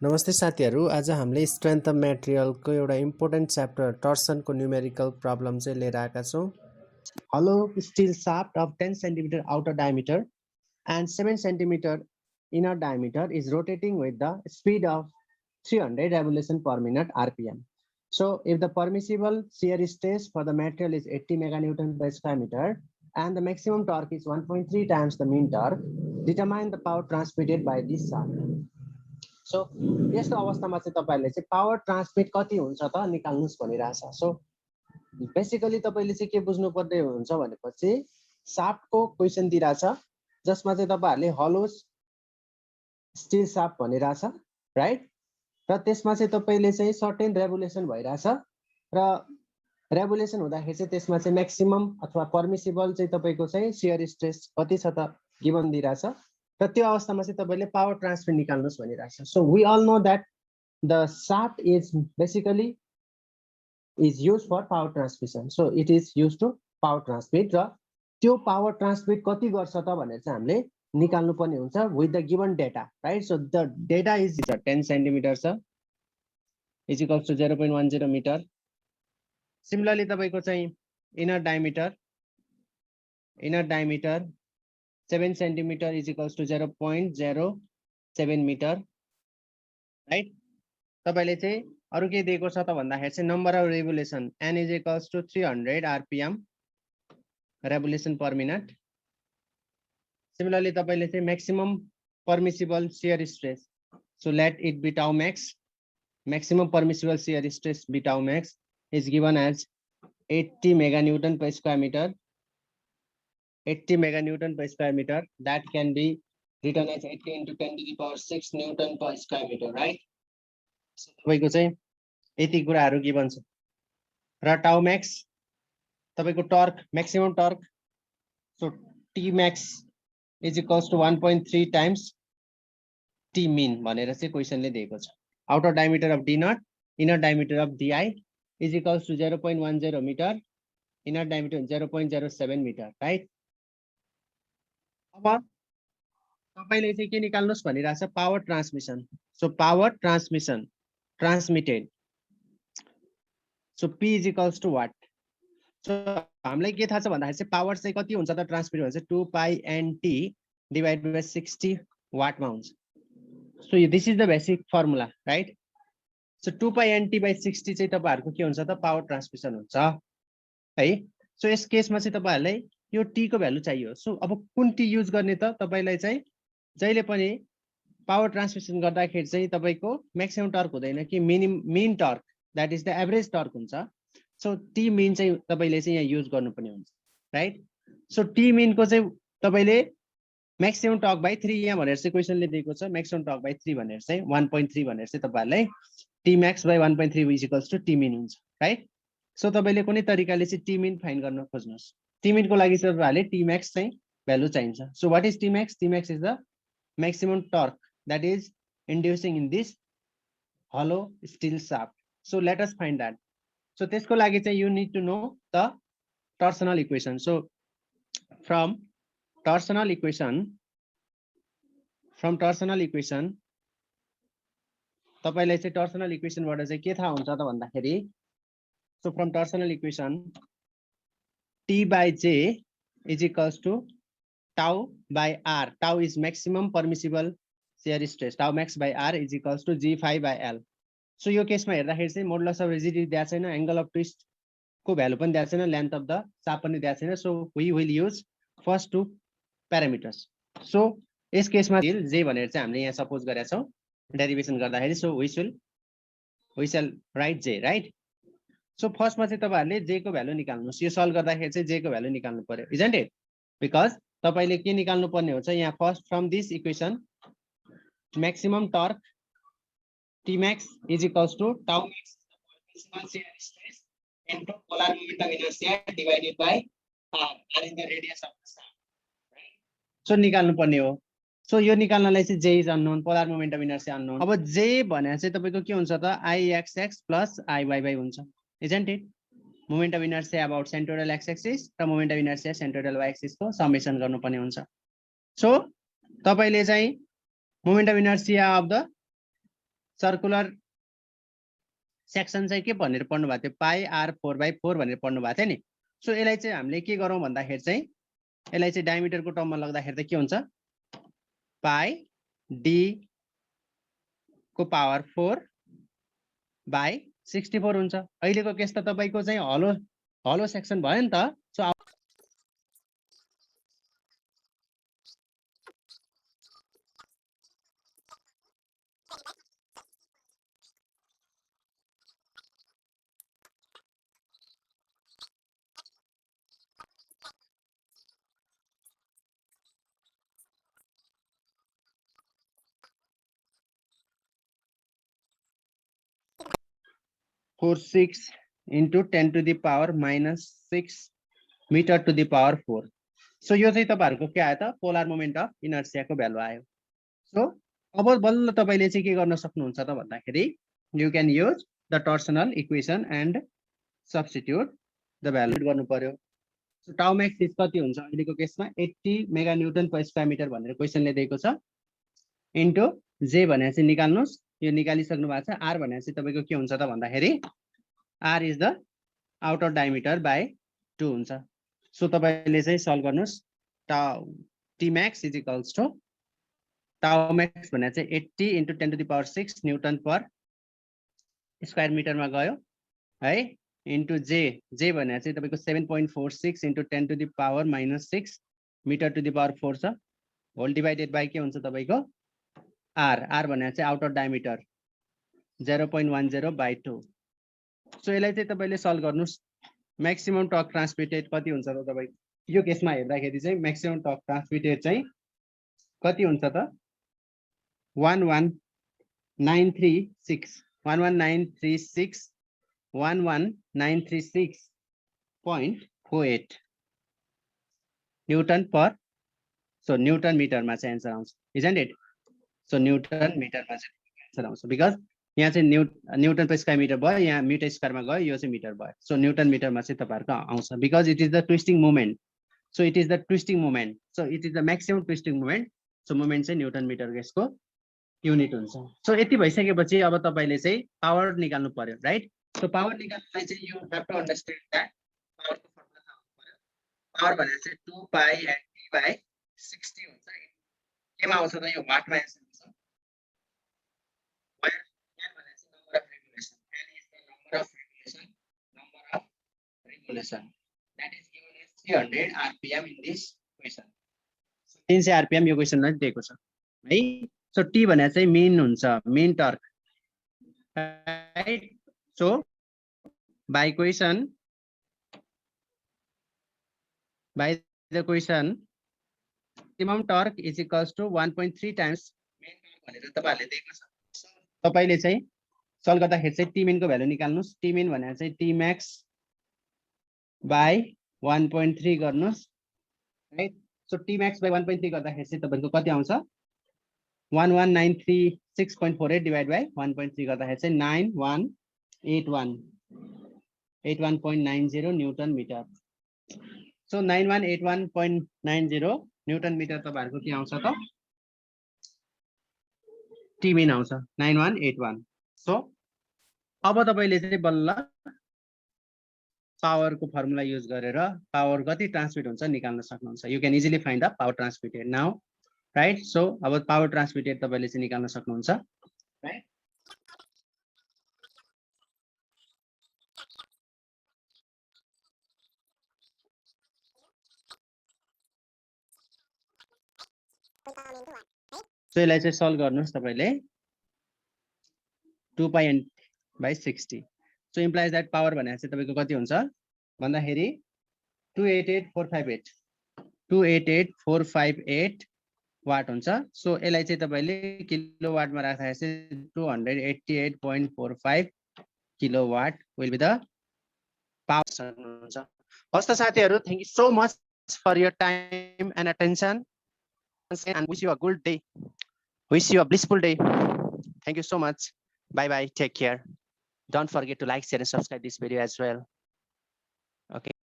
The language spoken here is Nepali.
नमस्ते साथीहरु, आज हामीले स्ट्रेन्थ अफ मटेरियलको एउटा इम्पोर्टेन्ट च्याप्टर टर्सनको न्यूमेरिकल प्रब्लम चाहिँ लिएर आएका छौं। Hollow steel shaft of 10 cm outer diameter and 7 cm inner diameter is rotating with the speed of 300 revolution per minute RPM. So, if the permissible shear stress for the material is 80 meganewton per square meter and the maximum torque is 1.3 times the mean torque, determine the power transmitted by this shaft. So यस्तो अवस्थामा चाहिँ तपाईहरुले चाहिँ पावर ट्रान्समिट कति हुन्छ त निकाल्नुस् भनिरहेछ। सो बेसिकली तपाईले चाहिँ के बुझ्नु पर्दै हुन्छ भनेपछि शाफ्टको क्वेशन दिइराछ जसमा चाहिँ तपाईहरुले हलो स्टील शाफ्ट भनिरहेछ, राइट? र त्यसमा चाहिँ तपाईले चाहिँ सर्टेन रेभोल्युसन भइराछ र रेभोल्युसन हुँदाखेरि चाहिँ त्यसमा चाहिँ म्याक्सिमम अथवा परमिसिबल चाहिँ तपाईको चाहिँ शियर स्ट्रेस कति छ त गिवन दिइराछ र त्यो अवस्थामा चाहिँ तपाईले पावर ट्रान्सफर निकाल्नुस् भनिरहेछ। So we all know that the shaft is basically is used for power transmission. So it is used to power transmit र त्यो पावर ट्रान्समिट कति गर्छ त भनेर चाहिँ हामीले निकाल्नु पर्ने हुन्छ with the given data, right? So the data is 10 centimetre छ is equals to 0.10 metre. Similarly तपाईको चाहिँ inner diameter 7 centimeter is equals to 0.07 meter, right? तपाईले चाहिँ अरु के दिएको छ त भन्दाखेरि चाहिँ number of revolution n is equals to 300 rpm revolution per minute. Similarly तपाईले चाहिँ maximum permissible shear stress, so let it be tau max. Maximum permissible shear stress be tau max is given as 80 meganewton per square meter. 80 meganewton per square meter, that can be written as 80 into 10 to the power 6 newton per square meter, right? So तपाईको चाहिँ यति कुराहरु गिवन छ र टाउ मैक्स तपाईको torque maximum torque, so T max is equals to 1.3 times T min भनेर चाहिँ क्वेशनले दिएको छ। Outer diameter of D naught, inner diameter of DI is equals to 0.10 meter, inner diameter 0.07 meter, right? अब तपाईले चाहिँ के निकाल्नुस् भनिरहेछ power transmission. So power transmission transmitted, so P is equals to what? So हामीलाई के थाहा छ भन्दाखेरि चाहिँ पावर चाहिँ कति हुन्छ त ट्रान्समिट हुन्छ 2 pi nt divided by 60 watt मा हुन्छ। So this is the basic formula, right? So 2 pi nt by 60 चाहिँ तपाईहरुको के हुन्छ त पावर ट्रान्समिशन हुन्छ है। सो यस केसमा चाहिँ तपाईहरुलाई यो टी को भ्यालु चाहियो। सो अब कुन टी युज गर्ने त तपाईलाई चाहिँ जहिले पनि पावर ट्रान्समिशन गर्दाखेरि चाहिँ तपाईको म्याक्सिमम टर्क हुँदैन कि mean torque, that is the average torque हुन्छ। सो टी मिन चाहिँ तपाईले चाहिँ यहाँ युज गर्नुपर्ने हुन्छ, राइट? सो टी मिन को चाहिँ तपाईले म्याक्सिमम टर्क बाइ 3 यहाँ भनेर चाहिँ क्वेशनले दिएको छ। म्याक्सिमम टर्क बाइ 3 भनेर चाहिँ 1.3 भनेर चाहिँ तपाईहरुलाई T max by 1.3 is equals to T mean हुन्छ, राइट? सो तपाईले कुनै तरिकाले चाहिँ टी मिन फाइन्ड गर्न खोज्नुस्। टी मिन को लागि चाहिँ तपाईहरुले टी मैक्स चाहिँ भ्यालु चाहिन्छ। So what is T max? T max is the maximum torque that is inducing in this hollow steel shaft. So let us find that. So त्यसको लागि चाहिँ you need to know the torsional equation. So from torsional equation तपाईलाई चाहिँ torsional equation बाट चाहिँ के थाहा हुन्छ त भन्दाखेरि, so from torsional equation T by J is equals to tau by R. Tau is maximum permissible shear stress. Tau max by R is equals to G5 by L. So यो केसमा हेर्दाखेरि चाहिँ मोडुलस अफ रिजिडिटी दिएको छैन, एंगल अफ ट्विस्ट को भ्यालु पनि दिएको छैन, लेन्थ अफ द शाफ्ट पनि दिएको छैन। So we will use first two parameters. So यस केसमा J भनेर चाहिँ हामीले यहाँ सपोज गरेका छौं डेरिभेसन गर्दाखेरि। So we shall write J, right? So फर्स्टमा चाहिँ तपाईहरुले J को भ्यालु निकाल्नुस्। यो सल्भ गर्दाखेरि चाहिँ J को भ्यालु निकाल्नु पर्यो, इजन्ट इट? बिकज तपाईले के निकाल्नु पर्ने हुन्छ यहाँ first from this equation maximum torque T max is equals to tau max permissible shear stress into polar momentum inertia divided by R. R is the radius of the shaft, right? So निकाल्नु पर्ने हो। सो यो निकाल्नलाई चाहिँ J is unknown, polar momentum inertia unknown। अब J भने चाहिँ तपाईको के हुन्छ त Ixx plus Iyy हुन्छ, isn't it? Momentum inertia about centroidal x axis र momentum inertia centroidal y axis को समेसन गर्नुपर्ने हुन्छ। सो तपाईले चाहिँ momentum inertia of the circular section चाहिँ के भनेर पढ्नु भएको थियो, पाई आर 4/4 भनेर पढ्नु भएको थियो नि। सो यसलाई चाहिँ हामीले के गरौँ भन्दाखेरि चाहिँ यसलाई चाहिँ डायमिटरको टर्ममा लग्दाखेरि त के हुन्छ, पाई डी को पावर 4/64 हुन्छ। अहिलेको केस त तपाईको चाहिँ हलो सेक्सन भयो नि त। So (46 into 10 to the power -6 meter to the power 4). So यो चाहिँ तपाईहरुको के आयो त, पोलर मोमेन्ट अफ इनर्सियाको भ्यालु आयो। सो अब बल्ल तपाईले चाहिँ के गर्न सक्नुहुन्छ त भन्दाखेरि you can use the torsional equation and substitute the value गर्नु पर्यो। सो टाउ म्याक्स इज कति हुन्छ अहिलेको केसमा 80 mega Newton per square metre भनेर क्वेशनले दिएको छ, इन्टु जे भने चाहिँ निकाल्नुस्, यो निकालिसक्नु भएको छ। आर भने चाहिँ तपाईको के हुन्छ त भन्दाखेरि R is the outer diameter by 2 हुन्छ। सो तपाईले चाहिँ सल्भ गर्नुस्, tau T max is equals to tau max भने चाहिँ 80 into 10 to the power 6 newton per square मिटरमा गयो है, इन्टु जे भने चाहिँ तपाईको 7.46 into 10 to the power -6 metre to the power 4 छ, होल डिवाइडेड बाइ के हुन्छ तपाईको आर भने चाहिँ आउटर डायमिटर 0.10/2। सो यसलाई चाहिँ तपाईले सल्भ गर्नुस्, म्याक्सिमम टर्क ट्रान्समिटेड कति हुन्छ त तपाईको यो केसमा हेर्दाखेरि चाहिँ म्याक्सिमम टर्क ट्रान्समिटेड चाहिँ कति हुन्छ त 11,936 न्यूटन पर, सो न्यूटन मिटरमा चाहिँ एन्सर आउँछ, इजन्ट इट। सो न्यूटन मिटरमा चाहिँ एन्सर आउँछ, बिकज यहाँ चाहिँ न्यूटन पर स्क्वायर मिटर भयो, यहाँ मिटर स्क्वायरमा गयो, यो चाहिँ मिटर भयो। सो न्यूटन मिटरमा चाहिँ तपाईहरुको आउँछ, because it is the twisting moment. So it is the twisting moment, so it is the maximum twisting moment. So moment चाहिँ न्यूटन मिटर यसको युनिट हुन्छ। सो यति भइसकेपछि अब तपाईले चाहिँ पावर निकाल्नु पर्यो, राइट। सो पावर निकाल्नलाई चाहिँ you have to understand that पावरको फर्मुला थाहा हुनु पर्यो। पावर भने चाहिँ 2 पाई n/60 हुन्छ। केमा आउँछ त यो वाटमा एन्सर हुन्छ। where n भने चाहिँ number of regulation, n is the number of regulation that is given as 300 rpm in this question। 300 rpm यो क्वेशनमा दिएको छ है। सो टी भने चाहिँ मीन हुन्छ, mean torque, right. So by the question maximum torque is equals to 1.3 times main torque भनेर तपाईहरुले देख्न सक्नुहुन्छ। तपाईले चाहिँ सल्भ गर्दाखेरि चाहिँ टी मिन को भ्यालु निकाल्नुस्। टी मिन भनेर चाहिँ टी म्याक्स बाइ 1.3 गर्नुस्, right. So T max by 1.3 गर्दाखेरि चाहिँ तपाईको कति आउँछ 11,936.48 डिवाइड बाइ 1.3 गर्दाखेरि चाहिँ 9181.90 newton metre. So 9181.90 newton metre तपाईहरुको के आउँछ त टी मिन आउँछ 9181। सो अब तपाईले चाहिँ बल्ल पावरको फर्मुला युज गरेर पावर कति ट्रान्समिट हुन्छ निकाल्न सक्नुहुन्छ। You can easily find the power transmitted now, right. So अब पावर ट्रान्समिटेड तपाईले चाहिँ निकाल्न सक्नुहुन्छ, राइट। सो यसलाई चाहिँ सल्भ गर्नुस् तपाईले 2 पाई n/60। So implies that power भने चाहिँ तपाईको कति हुन्छ भन्दाखेरि 288,458 वाट हुन्छ। सो यसलाई चाहिँ तपाईले किलोवाटमा राख्दाखेरि चाहिँ 288.45 kilowatt will be the power हुन्छ। हस् त साथीहरु, thank you so much for your time and attention and wish you a good day, wish you a blissful day. Thank you so much. Bye bye, take care. Don't forget to like, share and subscribe this video as well. Okay.